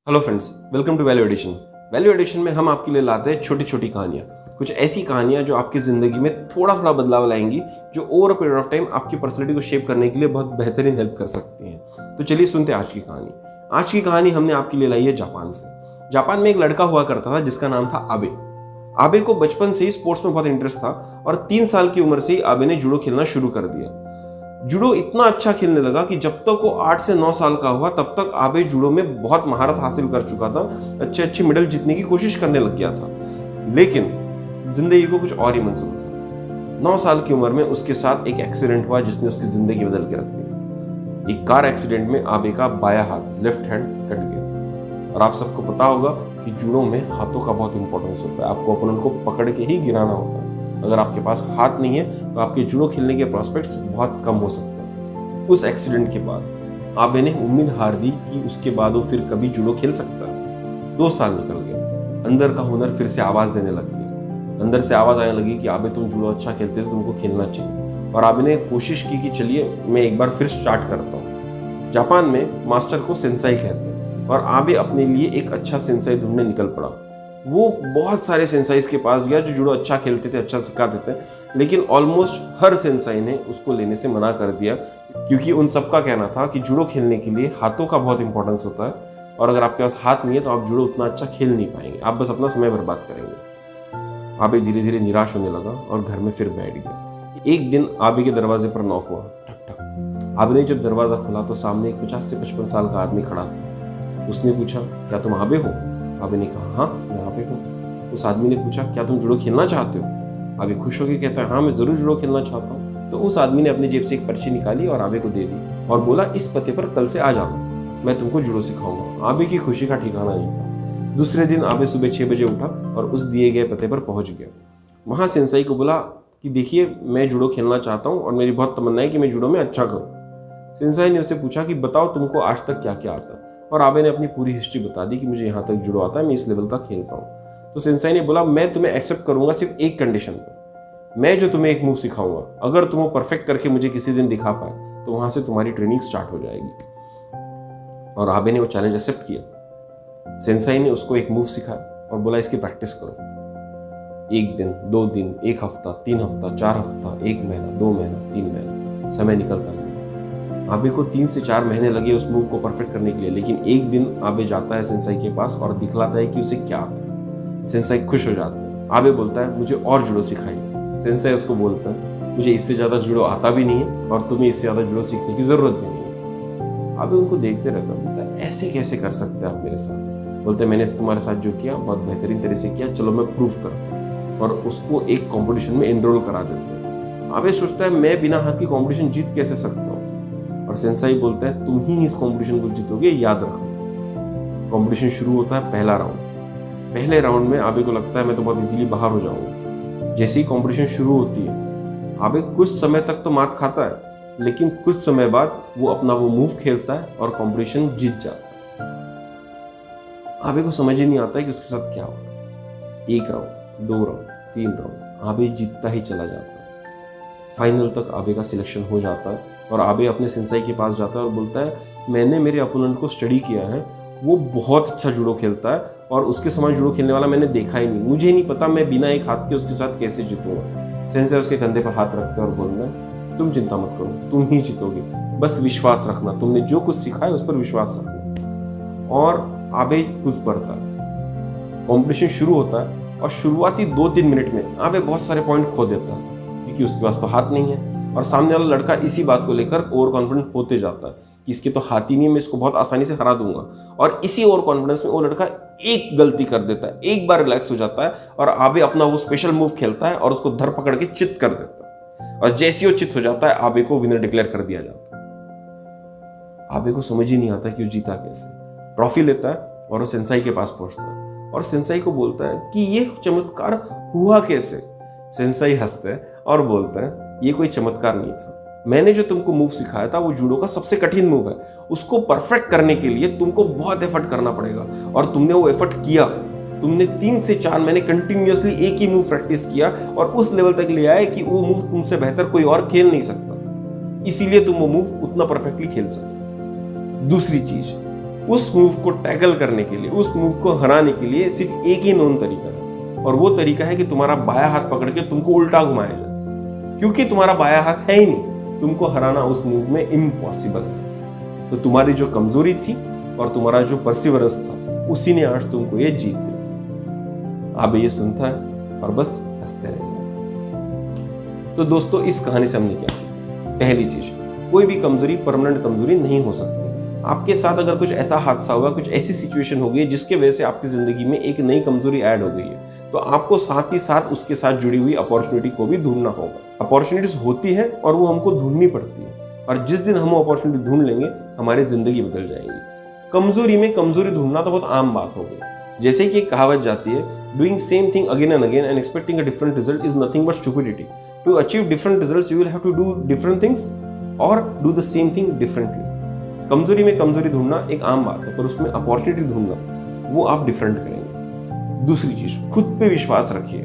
Hello friends, welcome to value addition. Value addition में हम आपके लिए लाते हैं छोटी छोटी कहानियाँ, कुछ ऐसी कहानियाँ जो आपकी ज़िंदगी में थोड़ा थोड़ा बदलाव लाएंगी, जो over a period of time आपकी पर्सनैलिटी को शेप करने के लिए बहुत बेहतरीन हेल्प कर सकती हैं। तो चलिए सुनते हैं आज की कहानी। आज की कहानी हमने आपके लिए लाई है जापान से। जापान में एक लड़का हुआ करता था जिसका नाम था आबे। आबे को बचपन से ही स्पोर्ट्स में बहुत इंटरेस्ट था और 3 साल की उम्र से ही आबे ने जूडो खेलना शुरू कर दिया। जूडो इतना अच्छा खेलने लगा कि जब तक वो 8 से 9 साल का हुआ तब तक आबे जूडो में बहुत महारत हासिल कर चुका था, अच्छे अच्छे मेडल जीतने की कोशिश करने लग गया था। लेकिन जिंदगी को कुछ और ही मंजूर था। 9 साल की उम्र में उसके साथ एक एक्सीडेंट हुआ जिसने उसकी जिंदगी बदल के रख दी। एक कार एक्सीडेंट में आबे का बायां हाथ, लेफ्ट हैंड, कट गया। और आप सबको पता होगा कि जूडो में हाथों का बहुत इंपॉर्टेंस होता है। आपको ओपोनेंट को पकड़ के ही गिराना होता है। अगर आपके पास हाथ नहीं है तो आपके जूडो खेलने के प्रोस्पेक्ट्स बहुत कम हो सकते हैं। उस एक्सीडेंट के बाद आबे ने उम्मीद हार दी कि उसके बाद वो फिर कभी जूडो खेल सकता है। 2 साल निकल गए। अंदर का हुनर फिर से आवाज देने लग गई। अंदर से आवाज आने लगी कि आबे तुम जूडो अच्छा खेलते थे, तुमको खेलना चाहिए। और आबे ने कोशिश की कि चलिए मैं एक बार फिर स्टार्ट करता हूँ। जापान में मास्टर को सेंसाई कहते हैं और आबे अपने लिए एक अच्छा सेंसाई ढूंढने निकल पड़ा। वो बहुत सारे सेंसाइज के पास गया जो जूडो अच्छा खेलते थे, अच्छा सिखाते थे, लेकिन ऑलमोस्ट हर सेंसाई ने उसको लेने से मना कर दिया, क्योंकि उन सबका कहना था कि जूडो खेलने के लिए हाथों का बहुत इंपॉर्टेंस होता है और अगर आपके पास हाथ नहीं है तो आप जूडो उतना अच्छा खेल नहीं पाएंगे, आप बस अपना समय बर्बाद करेंगे। आबे धीरे धीरे निराश होने लगा और घर में फिर बैठ गया। एक दिन आबे के दरवाजे पर नॉक हुआ, ठक ठक। आबे ने जब दरवाजा खोला तो सामने एक 50 से 55 साल का आदमी खड़ा था। उसने पूछा, क्या तुम आबे हो? आबे ने कहा, हाँ मैं आबे हूँ। उस आदमी ने पूछा, क्या तुम जूडो खेलना चाहते हो? आबे खुश होकर कहता है, हाँ मैं जरूर जूडो खेलना चाहता हूँ। तो उस आदमी ने अपनी जेब से एक पर्ची निकाली और आबे को दे दी और बोला, इस पते पर कल से आ जाना, मैं तुमको जूडो सिखाऊंगा। आबे की खुशी का ठिकाना नहीं था। दूसरे दिन आबे सुबह 6 बजे उठा और उस दिए गए पते पर पहुंच गया। वहां सेंसाई को बोला कि देखिए मैं जूडो खेलना चाहता हूँ और मेरी बहुत तमन्ना है कि मैं जूडो में अच्छा करूँ। सेंसाई ने उसे पूछा कि बताओ तुमको आज तक क्या क्या आता है, और आबे ने अपनी पूरी हिस्ट्री बता दी कि मुझे यहाँ तक जूडो आता है, मैं इस लेवल का खेलता हूँ। तो सेंसाई ने बोला, मैं तुम्हें एक्सेप्ट करूंगा सिर्फ एक कंडीशन पर। मैं जो तुम्हें एक मूव सिखाऊंगा, अगर तुम वो परफेक्ट करके मुझे किसी दिन दिखा पाए तो वहां से तुम्हारी ट्रेनिंग स्टार्ट हो जाएगी। और आबे ने वो चैलेंज एक्सेप्ट किया। सेंसाई ने उसको एक मूव सिखाया और बोला, इसकी प्रैक्टिस करो। 1 दिन, 2 दिन, 1 हफ्ता, 3 हफ्ता, 4 हफ्ता, 1 महीना, 2 महीना, 3 महीना, समय निकलता गया। आबे को 3 से 4 महीने लगे उस मूव को परफेक्ट करने के लिए, लेकिन एक दिन आबे जाता है सेंसाई के पास और दिखलाता है कि उसे क्या आता है। सेंसाई खुश हो जाते हैं। आबे बोलता है, मुझे और जूडो सिखाइए। सेंसाई उसको बोलता है, मुझे इससे ज़्यादा जूडो आता भी नहीं है और तुम्हें इससे ज़्यादा जूडो सीखने की ज़रूरत भी नहीं है। आबे उनको देखते रहता, बोलता है, ऐसे कैसे कर सकते हैं आप मेरे साथ? बोलते हैं, मैंने तुम्हारे साथ जो किया बहुत बेहतरीन तरह से किया, चलो मैं प्रूफ करता हूँ। और उसको एक कॉम्पिटिशन में एनरोल करा देते हैं। आबे सोचता है, मैं बिना हाथ की कॉम्पिटिशन जीत कैसे सकता हूँ? और सेंसाई बोलता है, तुम ही इस कंपटीशन को जीतोगे, याद रखो। कंपटीशन शुरू होता है, पहला राउंड। पहले राउंड में आबे को लगता है मैं तो बहुत इजीली बाहर हो जाऊंगा। जैसे ही कंपटीशन शुरू होती है, आबे कुछ समय तक तो मात खाता है, लेकिन कुछ समय बाद वो अपना वो मूव खेलता है और कंपटीशन जीत जाता है। आबे को समझ ही नहीं आता है कि उसके साथ क्या हुआ। 1 राउंड, 2 राउंड, 3 राउंड, आबे जीतता ही चला जाता है। फाइनल तक आबे का सिलेक्शन हो जाता है और आबे अपने सेंसाई के पास जाता है और बोलता है, मैंने मेरे अपोनेंट को स्टडी किया है, वो बहुत अच्छा जूडो खेलता है और उसके समान जूडो खेलने वाला मैंने देखा ही नहीं। मुझे नहीं पता मैं बिना एक हाथ के उसके साथ कैसे जीतूंगा। सेंसाई उसके कंधे पर हाथ रखते हैं और बोलता है, तुम चिंता मत करो, तुम ही जीतोगे, बस विश्वास रखना, तुमने जो कुछ सीखा है उस पर विश्वास रखना। और आबे कूद पड़ता है। कॉम्पिटिशन शुरू होता है और शुरुआती 2-3 मिनट में आबे बहुत सारे पॉइंट खो देता है, क्योंकि उसके पास तो हाथ नहीं है। और सामने वाला लड़का इसी बात को लेकर ओवर कॉन्फिडेंट होते जाता है कि इसके तो हाथ ही नहीं है, मैं इसको बहुत आसानी से हरा दूंगा। और इसी ओवर कॉन्फिडेंस में वो लड़का एक गलती कर देता है, एक बार रिलैक्स हो जाता है और आबे अपना वो स्पेशल मूव खेलता है और उसको धर पकड़ के चित कर देता है। और जैसे ही वो चित हो जाता है, आबे को विनर डिक्लेयर कर दिया जाता है। आबे को समझ ही नहीं आता कि वो जीता कैसे। ट्रॉफी लेता है और वो सेंसाई के पास पहुंचता है और सेंसाई को बोलता है कि ये चमत्कार हुआ कैसे। सेंसाई हंसता है और बोलता है, ये कोई चमत्कार नहीं था, मैंने जो तुमको मूव सिखाया था वो जूडो का सबसे कठिन मूव है। उसको परफेक्ट करने के लिए तुमको बहुत एफर्ट करना पड़ेगा और तुमने वो एफर्ट किया। तुमने 3 से 4 महीने कंटिन्यूअसली एक ही मूव प्रैक्टिस किया और उस लेवल तक ले आए कि वो मूव तुमसे बेहतर कोई और खेल नहीं सकता, इसीलिए तुम वो मूव उतना परफेक्टली खेल सके। दूसरी चीज, उस मूव को टैकल करने के लिए, उस मूव को हराने के लिए सिर्फ एक ही नोन तरीका है, और वो तरीका है कि तुम्हारा बायां हाथ पकड़ के तुमको उल्टा घुमाया जाए, क्योंकि तुम्हारा बायां हाथ है ही नहीं, तुमको हराना उस मूव में इम्पॉसिबल है। तो तुम्हारी जो कमजोरी थी और तुम्हारा जो परसिवरेंस था, उसी ने आज तुमको ये जीत दिया। अब ये सुनता है और बस हंसते रहेगा। तो दोस्तों, इस कहानी से हमने क्या सीखा? पहली चीज, कोई भी कमजोरी परमानेंट कमजोरी नहीं हो सकती। आपके साथ अगर कुछ ऐसा हादसा हुआ, कुछ ऐसी सिचुएशन हो गई जिसके वजह से आपकी जिंदगी में एक नई कमजोरी ऐड हो गई है, तो आपको साथ ही साथ उसके साथ जुड़ी हुई अपॉर्चुनिटी को भी ढूंढना होगा। अपॉर्चुनिटीज होती है और वो हमको ढूंढनी पड़ती है, और जिस दिन हम अपॉर्चुनिटी ढूंढ लेंगे, हमारी जिंदगी बदल जाएगी। कमजोरी में कमजोरी ढूंढना तो बहुत आम बात हो गई। जैसे कि एक कहावत जाती है, doing same thing again and again and expecting a different result is nothing but stupidity. To achieve different results you will have to do different things और do the same thing differently. कमजोरी में कमजोरी ढूंढना एक आम बात है, पर उसमें अपॉर्चुनिटी ढूंढना, वो आप डिफरेंट करेंगे। दूसरी चीज, खुद पे विश्वास रखिए।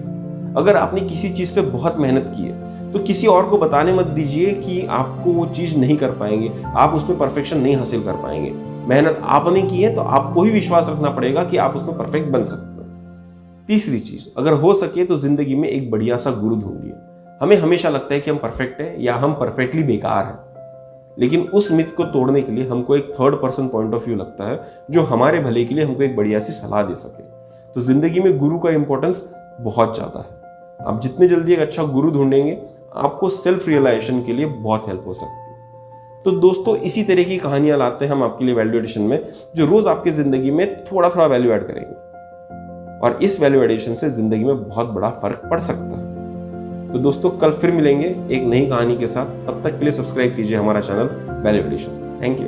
अगर आपने किसी चीज पे बहुत मेहनत की है, तो किसी और को बताने मत दीजिए कि आपको वो चीज नहीं कर पाएंगे, आप उसमें परफेक्शन नहीं हासिल कर पाएंगे। मेहनत आपने की है तो आपको ही विश्वास रखना पड़ेगा कि आप उसमें परफेक्ट बन सकते हैं। तीसरी चीज, अगर हो सके तो जिंदगी में एक बढ़िया सा गुरु ढूंढिए। हमें हमेशा लगता है कि हम परफेक्ट हैं या हम परफेक्टली बेकार हैं, लेकिन उस मिथ को तोड़ने के लिए हमको एक third person point of view लगता है, जो हमारे भले के लिए हमको एक बढ़िया सी सलाह दे सके। तो जिंदगी में गुरु का इंपॉर्टेंस बहुत ज्यादा है। आप जितने जल्दी एक अच्छा गुरु ढूंढेंगे, आपको सेल्फ रियलाइजेशन के लिए बहुत हेल्प हो सकती है। तो दोस्तों, इसी तरह की कहानियां लाते हैं हम आपके लिए वैल्यू एडिशन में, जो रोज आपकी जिंदगी में थोड़ा थोड़ा वैल्यू ऐड करेंगे, और इस वैल्यू एडिशन से जिंदगी में बहुत बड़ा फर्क पड़ सकता है। तो दोस्तों, कल फिर मिलेंगे एक नई कहानी के साथ। तब तक के लिए सब्सक्राइब कीजिए हमारा channel value addition. Thank you.